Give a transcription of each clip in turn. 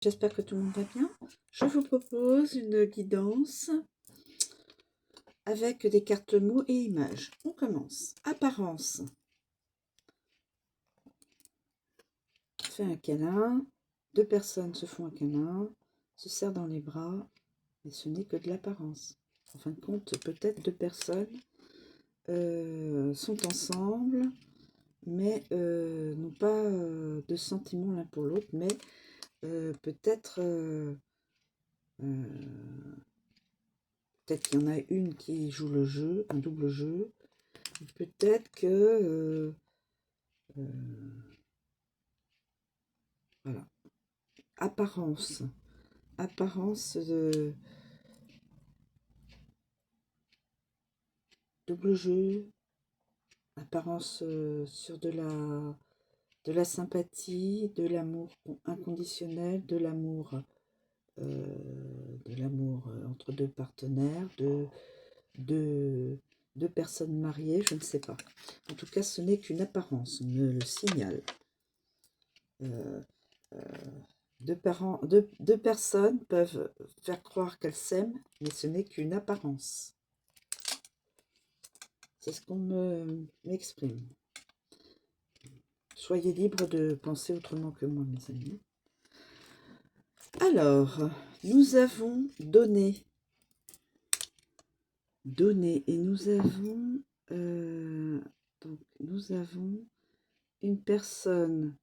J'espère que tout le monde va bien. Je vous propose une guidance avec des cartes mots et images. On commence. Apparence. Fait un câlin. Deux personnes se font un câlin, se serrent dans les bras, et ce n'est que de l'apparence. En fin de compte, peut-être deux personnes sont ensemble, mais n'ont pas de sentiments l'un pour l'autre, mais peut-être qu'il y en a une qui joue le jeu, un double jeu. Peut-être que voilà. Apparence de double jeu, apparence sur de la sympathie, de l'amour inconditionnel, de l'amour entre deux partenaires, deux personnes mariées, je ne sais pas. En tout cas, ce n'est qu'une apparence, on me le signale. Deux personnes peuvent faire croire qu'elles s'aiment, mais ce n'est qu'une apparence. C'est ce qu'on m'exprime. Soyez libres de penser autrement que moi, mes amis. Alors, nous avons donné, et nous avons, donc nous avons une personne,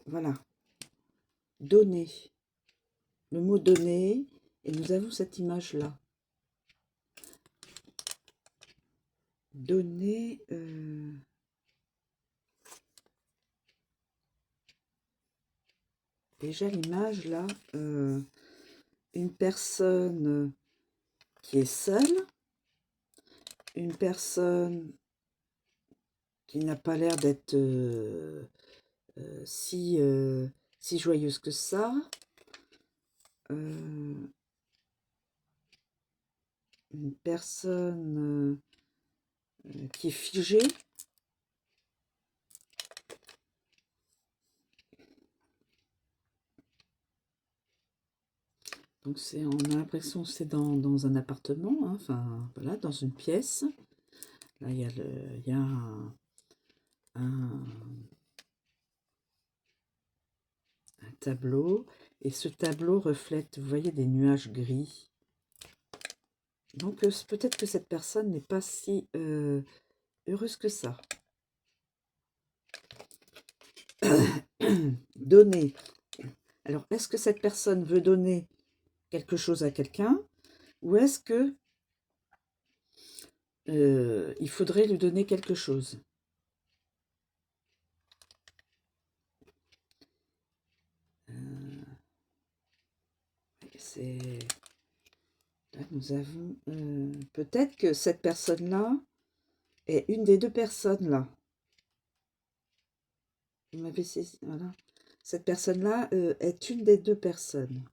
voilà, donner, le mot donner, et nous avons cette image-là. Donner, déjà l'image là, une personne qui est seule, une personne qui n'a pas l'air d'être si joyeuse que ça, une personne qui est figée, donc on a l'impression que c'est dans un appartement, hein, enfin voilà, dans une pièce. Là il y a un tableau, et ce tableau reflète, vous voyez, des nuages gris. Donc peut-être que cette personne n'est pas si heureuse que ça. Donner. Alors, est-ce que cette personne veut donner quelque chose à quelqu'un, ou est-ce que il faudrait lui donner quelque chose? Là, nous avons peut-être que cette personne-là est une des deux personnes là. Vous m'avez saisi, voilà. Cette personne-là est une des deux personnes.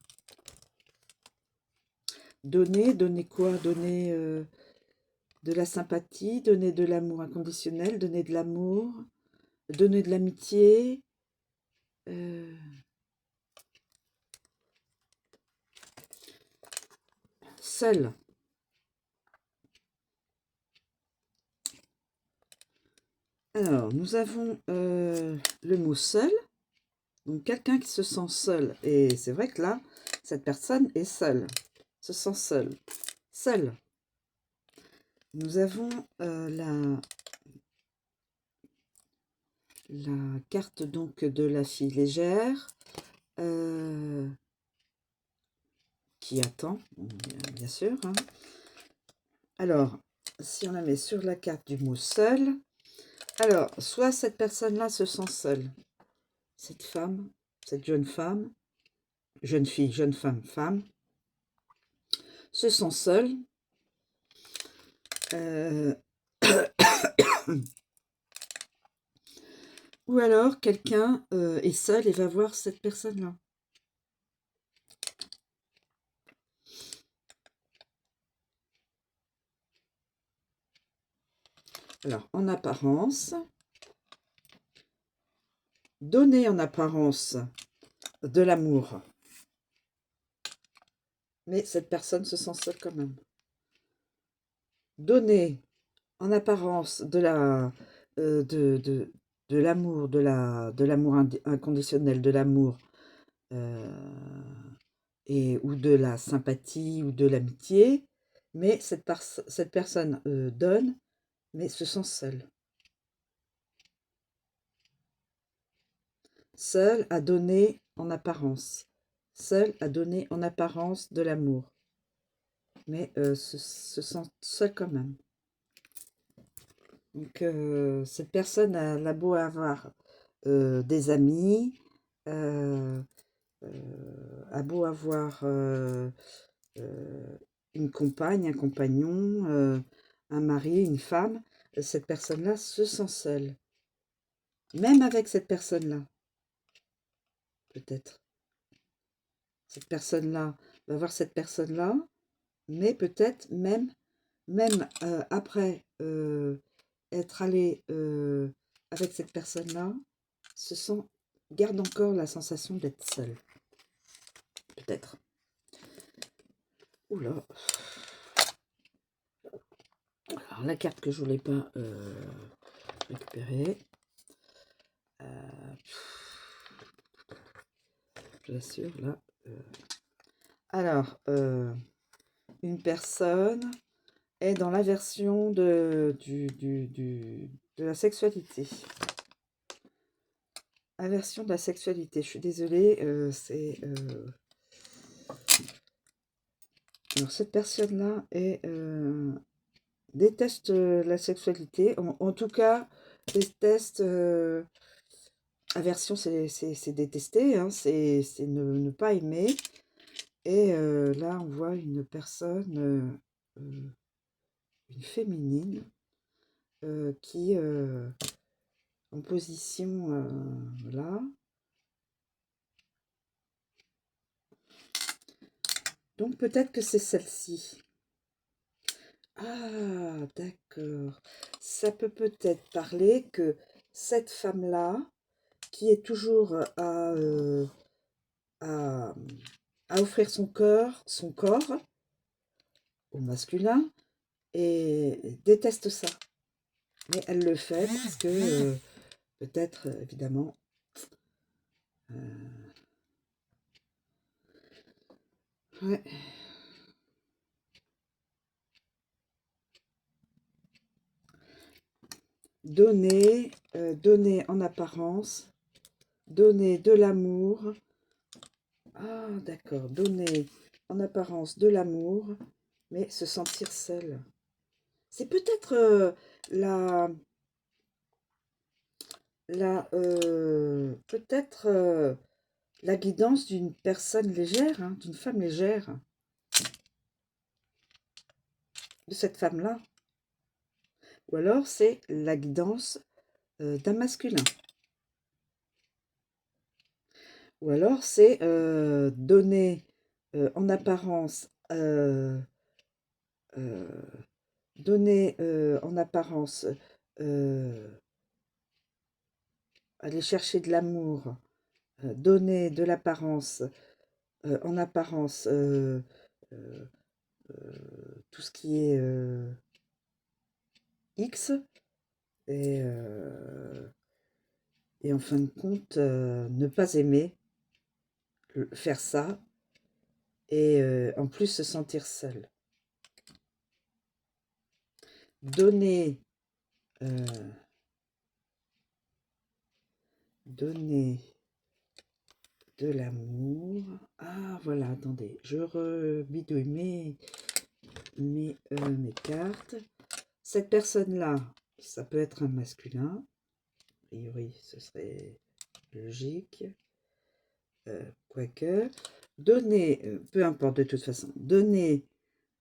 Donner quoi? Donner de la sympathie, donner de l'amour inconditionnel, donner de l'amour, donner de l'amitié. Seul. Alors, nous avons le mot seul. Donc, quelqu'un qui se sent seul. Et c'est vrai que là, cette personne est seule. Se sent seule. Seule. Nous avons la carte donc de la fille légère. Qui attend, bien sûr. Hein. Alors, si on la met sur la carte du mot seul, alors, soit cette personne-là se sent seule. Cette femme, cette jeune femme, jeune fille, jeune femme, femme, se sent seule. Ou alors, quelqu'un est seul et va voir cette personne-là. Alors, en apparence, donner en apparence de l'amour, mais cette personne se sent seule quand même. Donner en apparence de l'amour, de l'amour inconditionnel, de l'amour, ou de la sympathie ou de l'amitié, mais cette personne donne, mais se sent seule. Seule à donner en apparence. Seule à donner en apparence de l'amour, mais se sent seule quand même. Donc, cette personne a beau avoir des amis, a beau avoir une compagne, un compagnon, un mari, une femme, cette personne-là se sent seule. Même avec cette personne-là, peut-être. Cette personne-là va voir cette personne-là, mais peut-être même après être allé avec cette personne-là, garde encore la sensation d'être seule. Peut-être. Oula. Alors, la carte que je voulais pas récupérer. Je l'assure, là. Alors, une personne est dans l'aversion de la sexualité. Aversion de la sexualité. Je suis désolée, c'est... Alors, cette personne-là déteste la sexualité. En tout cas, déteste... aversion, c'est détester, hein, c'est ne pas aimer. Et là, on voit une personne, une féminine, qui en position là. Donc peut-être que c'est celle-ci. Ah, d'accord. Ça peut peut-être parler que cette femme-là, qui est toujours à, à offrir son corps au masculin, et déteste ça. Mais elle le fait parce que peut-être, évidemment, ouais. Donner, donner en apparence, donner de l'amour. Ah, d'accord, donner en apparence de l'amour, mais se sentir seul. C'est peut-être la, peut-être la guidance d'une personne légère, hein, d'une femme légère, de cette femme-là. Ou alors c'est la guidance d'un masculin. Ou alors c'est donner en apparence, donner en apparence, aller chercher de l'amour, donner de l'apparence, en apparence, tout ce qui est X, et en fin de compte, ne pas aimer, faire ça, et en plus se sentir seul. Donner, donner de l'amour. Ah, voilà, attendez, je rebidouille mes cartes. Cette personne-là, ça peut être un masculin. A priori, ce serait logique. Quoique, donner, peu importe de toute façon, donner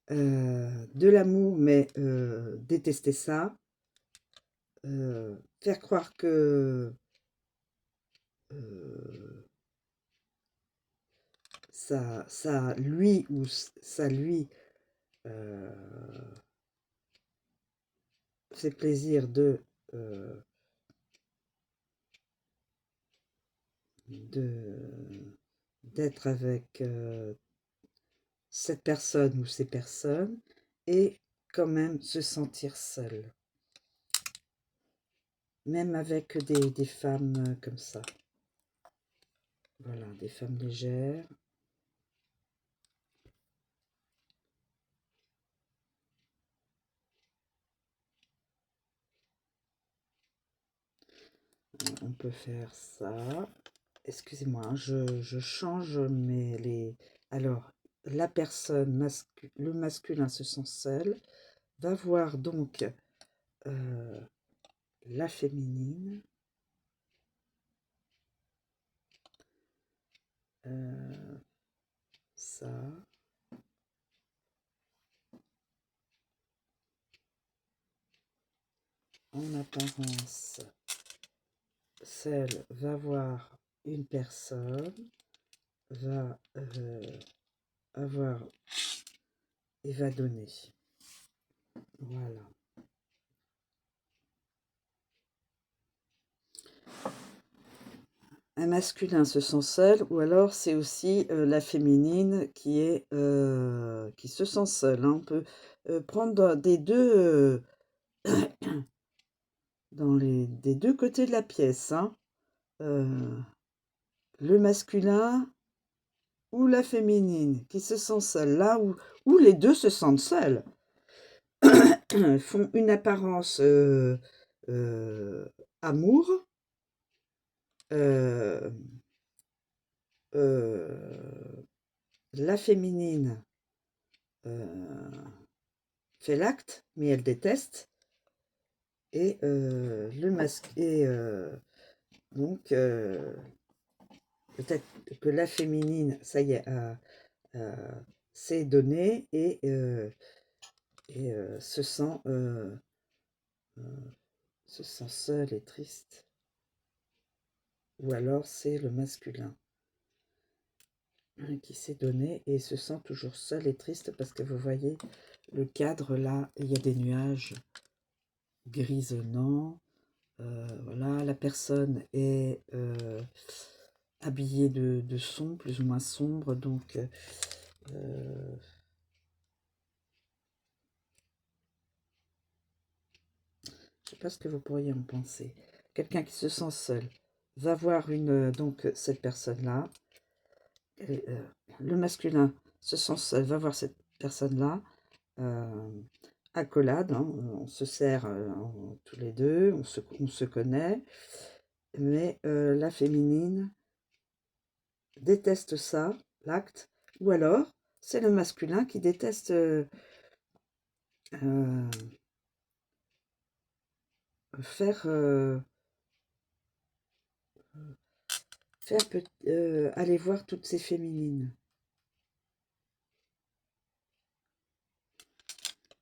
de l'amour, mais détester ça, faire croire que ça lui ou ça lui fait plaisir de d'être avec cette personne ou ces personnes et quand même se sentir seul. Même avec des femmes comme ça. Voilà, des femmes légères. On peut faire ça. Excusez-moi, hein, je change les... Alors, la personne, le masculin se sent seul, va voir donc la féminine. Ça. En apparence, celle va voir une personne, va avoir et va donner. Voilà. Un masculin se sent seul, ou alors c'est aussi la féminine qui se sent seule, hein. On peut prendre des deux, des deux côtés de la pièce, hein. Le masculin ou la féminine qui se sent seule, là où les deux se sentent seuls, font une apparence amour, la féminine fait l'acte, mais elle déteste, et le masque et donc peut-être que la féminine, ça y est, s'est donnée et se sent seule et triste. Ou alors c'est le masculin qui s'est donné et se sent toujours seul et triste parce que vous voyez le cadre là, il y a des nuages grisonnants. Voilà, la personne est habillée de son, plus ou moins sombre, donc je ne sais pas ce que vous pourriez en penser. Quelqu'un qui se sent seul va voir donc cette personne-là. Le masculin se sent seul, va voir cette personne-là. Accolade, hein, on se sert tous les deux, on se connaît, mais la féminine déteste ça, l'acte, ou alors c'est le masculin qui déteste faire, aller voir toutes ces féminines.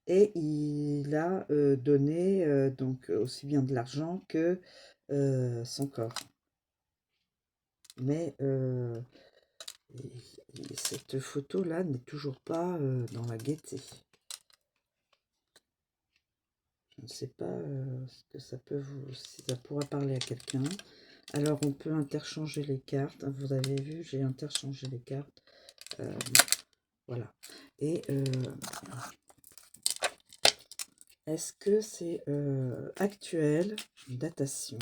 Et il a donné donc aussi bien de l'argent que son corps. Mais cette photo-là n'est toujours pas dans la gaieté. Je ne sais pas ce que ça peut si ça pourra parler à quelqu'un. Alors on peut interchanger les cartes. Vous avez vu, j'ai interchangé les cartes. Voilà. Et est-ce que c'est actuel? Une datation.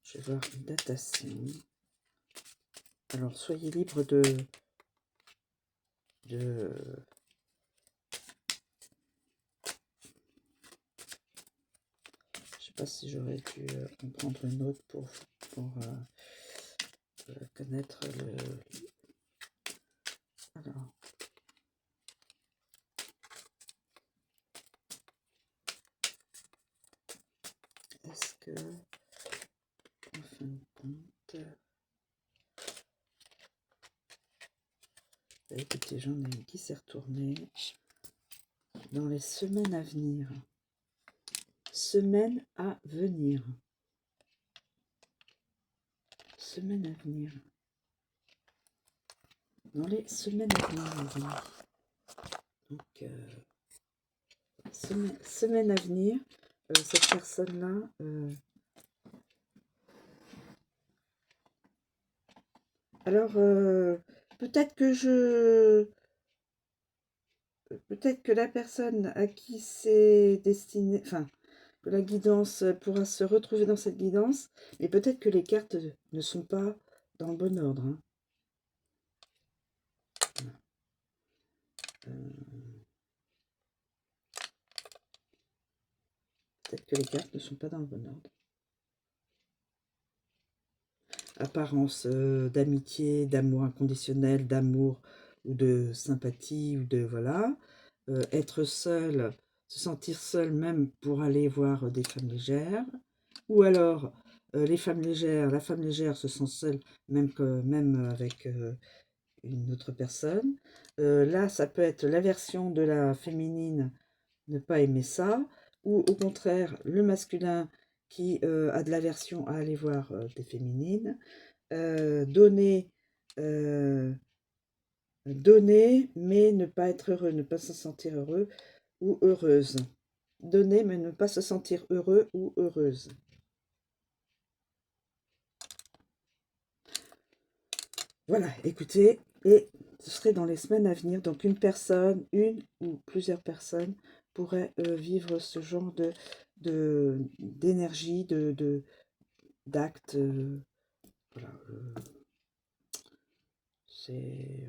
Je vais voir une datation. Alors soyez libre de je sais pas si j'aurais dû en prendre une autre pour connaître le... Alors, est-ce que, en fin de compte, écoutez, j'en ai une qui s'est retournée dans les semaines à venir. Semaines à venir. Semaines à venir. Dans les semaines à venir, les amis. Donc, semaine à venir, cette personne-là Alors, peut-être que peut-être que la personne à qui c'est destiné, enfin, que la guidance pourra se retrouver dans cette guidance, mais peut-être que les cartes ne sont pas dans le bon ordre, hein. Peut-être que les cartes ne sont pas dans le bon ordre. Apparence d'amitié, d'amour inconditionnel, d'amour ou de sympathie ou de voilà. Être seul, se sentir seul même pour aller voir des femmes légères. Ou alors les femmes légères, la femme légère se sent seule même avec une autre personne. Là, ça peut être l'aversion de la féminine, ne pas aimer ça, ou au contraire, le masculin qui a de l'aversion à aller voir des féminines. Donner, euh, donner, mais ne pas être heureux, ne pas se sentir heureux ou heureuse. Donner, mais ne pas se sentir heureux ou heureuse. Voilà, écoutez, et ce serait dans les semaines à venir. Donc une personne, une ou plusieurs personnes pourraient vivre ce genre d'énergie, d'actes. Voilà, c'est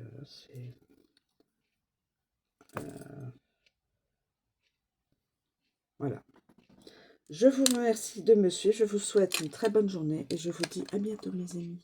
voilà. Je vous remercie de me suivre, je vous souhaite une très bonne journée et je vous dis à bientôt mes amis.